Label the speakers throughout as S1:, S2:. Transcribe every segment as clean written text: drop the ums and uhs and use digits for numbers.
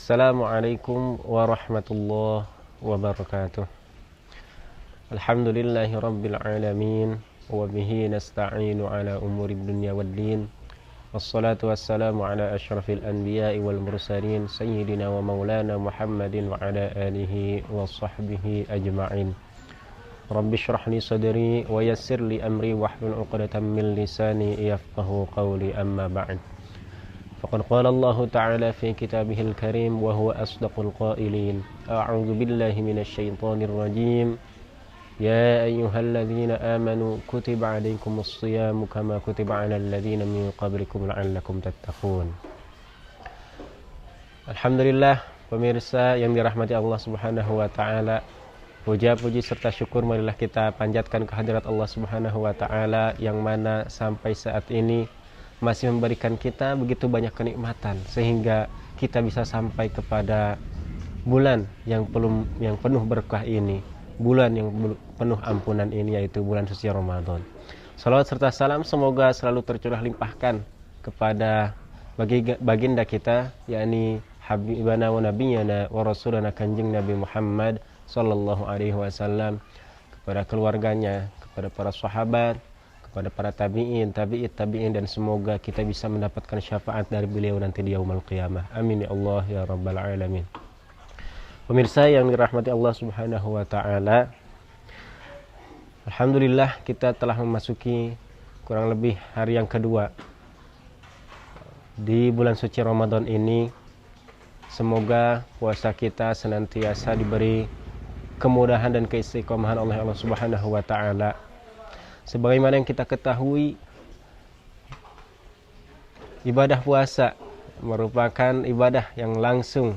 S1: Assalamualaikum warahmatullahi wabarakatuh. Alhamdulillahi rabbil alamin. Wa bihi nasta'inu ala umuri dunya waddin. Wassalatu wassalamu ala ashrafil anbiya'i wal mursalin sayyidina wa maulana Muhammadin wa ala alihi wa sahbihi ajma'in. Rabbi shrah li sadri wa yassir li amri wahlul 'uqdatam min lisani yafqahu qawli, amma ba'd. Faqad qala Allah ta'ala fi kitabihil karim wa huwa asdaqul qailin. A'udzu billahi minasy syaithanir rajim. Ya ayyuhalladzina amanu kutiba 'alaikumus shiyamu kama kutiba 'alal ladzina min qablikum la'allakum tattaqun. Alhamdulillah, pemirsa yang dirahmati Allah Subhanahu wa taala. Puja-puji serta syukur marilah kita panjatkan kehadirat Allah Subhanahu wa taala yang mana sampai saat ini masih memberikan kita begitu banyak kenikmatan sehingga kita bisa sampai kepada bulan yang penuh berkah ini, bulan yang penuh ampunan ini, yaitu bulan suci Ramadan. Salawat serta salam semoga selalu tercurah limpahkan kepada baginda kita, yakni habibana wa nabiyana wa rasulana kanjeng Nabi Muhammad sallallahu alaihi wasallam, kepada keluarganya, kepada para sahabat, kepada para tabi'in, tabi'in, dan semoga kita bisa mendapatkan syafaat dari beliau nanti di yaumul qiyamah. Amin ya Allah ya rabbal alamin. Pemirsa yang dirahmati Allah Subhanahu wa taala, alhamdulillah kita telah memasuki kurang lebih hari yang kedua di bulan suci Ramadan ini. Semoga puasa kita senantiasa diberi kemudahan dan keistiqomahan oleh Allah Subhanahu wa taala. Sebagaimana yang kita ketahui, ibadah puasa merupakan ibadah yang langsung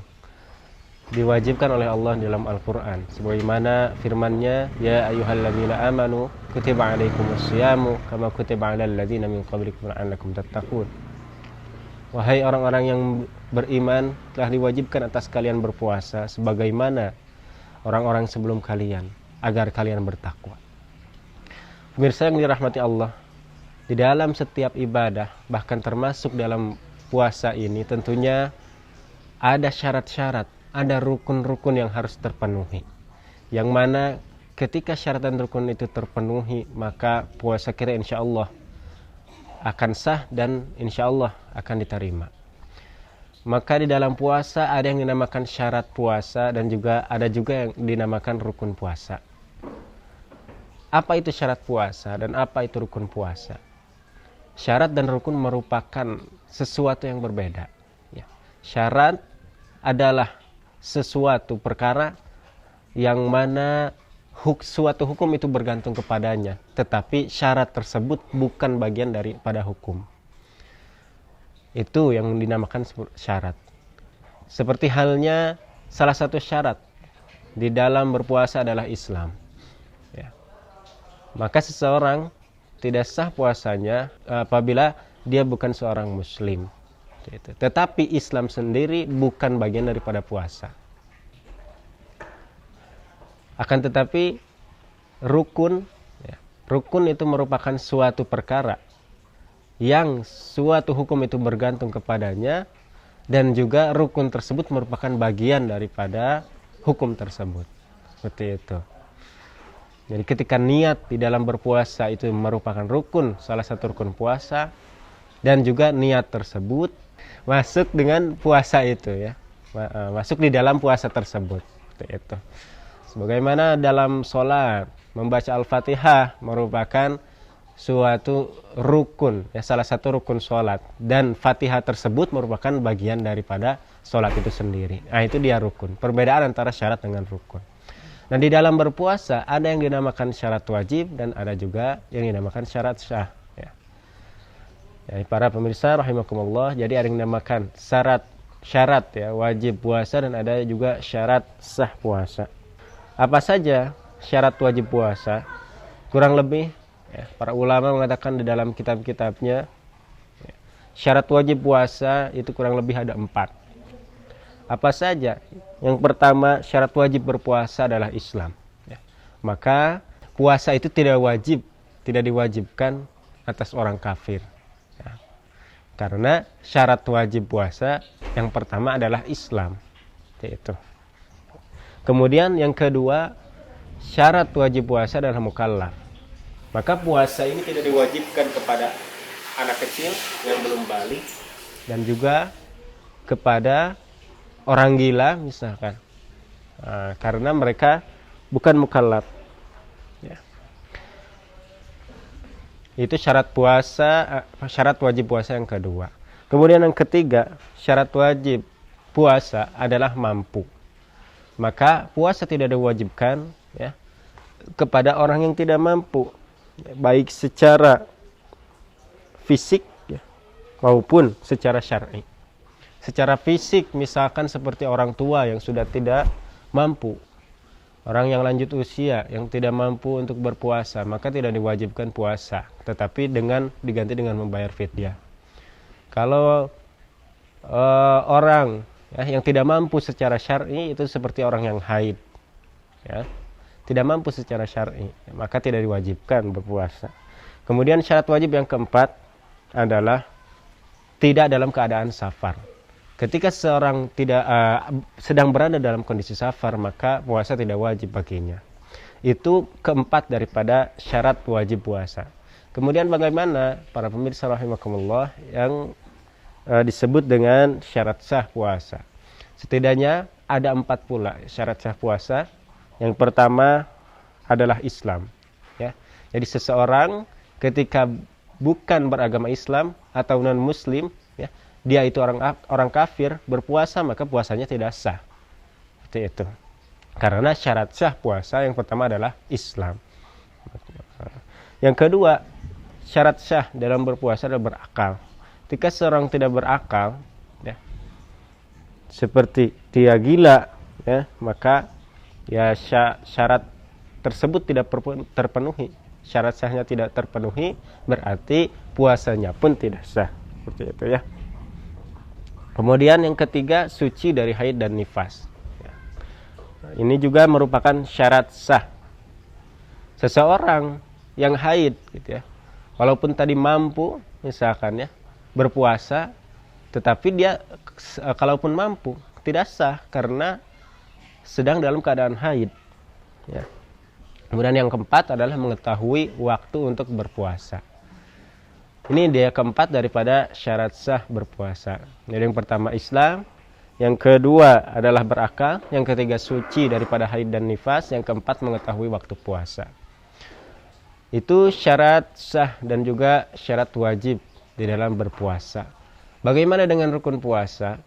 S1: diwajibkan oleh Allah dalam Al-Quran. Sebagaimana firman-Nya, ya ayyuhalladzina amanu kutiba alaikumus syiyamu kama kutiba alal ladzina min qablikum la'allakum tattaqun. Wahai orang-orang yang beriman, telah diwajibkan atas kalian berpuasa sebagaimana orang-orang sebelum kalian, agar kalian bertakwa. Pemirsa yang dirahmati Allah, di dalam setiap ibadah, bahkan termasuk dalam puasa ini, tentunya ada syarat-syarat, ada rukun-rukun yang harus terpenuhi. Yang mana ketika syarat dan rukun itu terpenuhi, maka puasa kita insya Allah akan sah dan insya Allah akan diterima. Maka di dalam puasa ada yang dinamakan syarat puasa dan juga ada yang dinamakan rukun puasa. Apa itu syarat puasa dan apa itu rukun puasa? Syarat dan rukun merupakan sesuatu yang berbeda. Ya. Syarat adalah sesuatu perkara yang mana suatu hukum itu bergantung kepadanya, tetapi syarat tersebut bukan bagian daripada hukum. Itu yang dinamakan syarat. Seperti halnya salah satu syarat di dalam berpuasa adalah Islam. Ya. Maka seseorang tidak sah puasanya apabila dia bukan seorang muslim. Tetapi Islam sendiri bukan bagian daripada puasa. Akan tetapi rukun itu merupakan suatu perkara yang suatu hukum itu bergantung kepadanya, dan juga rukun tersebut merupakan bagian daripada hukum tersebut. Seperti itu. Jadi ketika niat di dalam berpuasa itu merupakan rukun, salah satu rukun puasa, dan juga niat tersebut masuk dengan puasa itu, ya, masuk di dalam puasa tersebut. Seperti itu. Sebagaimana dalam sholat membaca Al-Fatihah merupakan suatu rukun, ya, salah satu rukun sholat, dan Fatihah tersebut merupakan bagian daripada sholat itu sendiri. Nah, itu dia rukun. Perbedaan antara syarat dengan rukun. Nah, di dalam berpuasa ada yang dinamakan syarat wajib dan ada juga yang dinamakan syarat syah. Ya, para pemirsa rahimakumullah, jadi ada yang dinamakan syarat ya, wajib puasa, dan ada juga syarat sah puasa. Apa saja syarat wajib puasa? Kurang lebih, ya, para ulama mengatakan di dalam kitab-kitabnya, ya, syarat wajib puasa itu kurang lebih ada 4. Apa saja? Yang pertama, syarat wajib berpuasa adalah Islam. Ya. Maka puasa itu tidak diwajibkan atas orang kafir. Ya. Karena syarat wajib puasa yang pertama adalah Islam. Itu. Kemudian yang kedua, syarat wajib puasa adalah mukallaf. Maka puasa ini tidak diwajibkan kepada anak kecil yang belum balik dan juga kepada orang gila misalkan, karena mereka bukan mukallaf. Ya. Itu syarat puasa, syarat wajib puasa yang kedua. Kemudian yang ketiga, syarat wajib puasa adalah mampu. Maka puasa tidak diwajibkan ya kepada orang yang tidak mampu, baik secara fisik ya, maupun secara syar'i. Secara fisik misalkan seperti orang tua yang sudah tidak mampu, orang yang lanjut usia yang tidak mampu untuk berpuasa, maka tidak diwajibkan puasa, tetapi diganti dengan membayar fidyah. Kalau orang ya, yang tidak mampu secara syar'i itu seperti orang yang haid ya, tidak mampu secara syar'i, maka tidak diwajibkan berpuasa. Kemudian syarat wajib yang keempat adalah tidak dalam keadaan safar. Ketika seorang tidak sedang berada dalam kondisi safar, maka puasa tidak wajib baginya. Itu keempat daripada syarat wajib puasa. Kemudian bagaimana para pemirsa rahimakumullah yang disebut dengan syarat sah puasa? Setidaknya ada 4 pula syarat sah puasa. Yang pertama adalah Islam. Ya. Jadi seseorang ketika bukan beragama Islam atau non-Muslim, ya, dia itu orang kafir berpuasa, maka puasanya tidak sah. Seperti itu. Karena syarat sah puasa yang pertama adalah Islam. Yang kedua, syarat sah dalam berpuasa adalah berakal. Ketika seorang tidak berakal, ya, seperti dia gila, ya, maka ya syarat tersebut tidak terpenuhi. Syarat sahnya tidak terpenuhi, berarti puasanya pun tidak sah. Seperti itu ya. Kemudian yang ketiga, suci dari haid dan nifas. Ya. Ini juga merupakan syarat sah. Seseorang yang haid gitu ya, walaupun tadi mampu misalkan ya berpuasa, tetapi dia kalaupun mampu tidak sah karena sedang dalam keadaan haid ya. Kemudian yang keempat adalah mengetahui waktu untuk berpuasa. Ini dia keempat daripada syarat sah berpuasa. Jadi yang pertama Islam, yang kedua adalah berakal, yang ketiga suci daripada haid dan nifas, yang keempat mengetahui waktu puasa. Itu syarat sah dan juga syarat wajib di dalam berpuasa. Bagaimana dengan rukun puasa?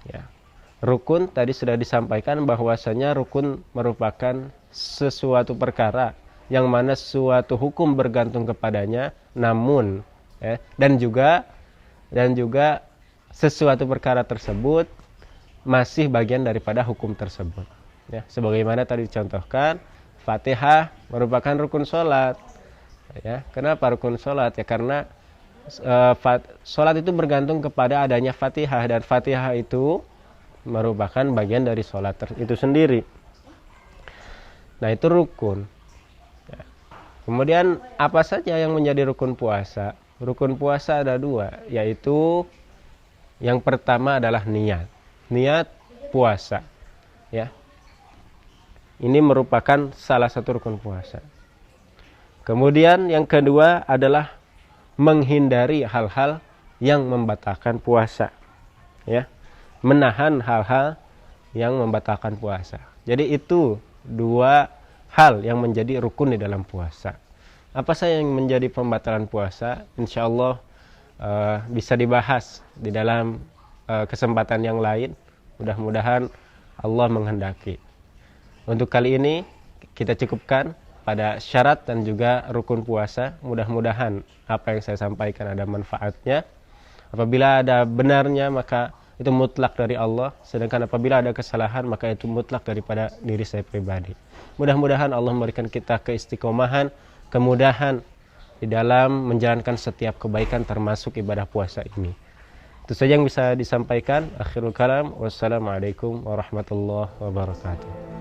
S1: Ya. Rukun tadi sudah disampaikan bahwasanya rukun merupakan sesuatu perkara yang mana suatu hukum bergantung kepadanya, namun ya, dan juga sesuatu perkara tersebut masih bagian daripada hukum tersebut. Ya, sebagaimana tadi dicontohkan, Fatihah merupakan rukun sholat. Ya, kenapa rukun sholat? Ya karena sholat itu bergantung kepada adanya Fatihah, dan Fatihah itu merupakan bagian dari sholat itu sendiri. Nah itu rukun ya. Kemudian apa saja yang menjadi rukun puasa? Rukun puasa ada 2, yaitu yang pertama adalah niat puasa ya. Ini merupakan salah satu rukun puasa. Kemudian yang kedua adalah menghindari hal-hal yang membatalkan puasa ya, menahan hal-hal yang membatalkan puasa. Jadi itu 2 hal yang menjadi rukun di dalam puasa. Apa saja yang menjadi pembatalan puasa? Insya Allah bisa dibahas di dalam kesempatan yang lain. Mudah-mudahan Allah menghendaki. Untuk kali ini kita cukupkan pada syarat dan juga rukun puasa. Mudah-mudahan apa yang saya sampaikan ada manfaatnya. Apabila ada benarnya maka itu mutlak dari Allah, sedangkan apabila ada kesalahan maka itu mutlak daripada diri saya pribadi. Mudah-mudahan Allah memberikan kita keistiqomahan, kemudahan di dalam menjalankan setiap kebaikan termasuk ibadah puasa ini. Itu saja yang bisa disampaikan. Akhirul kalam, wassalamualaikum warahmatullahi wabarakatuh.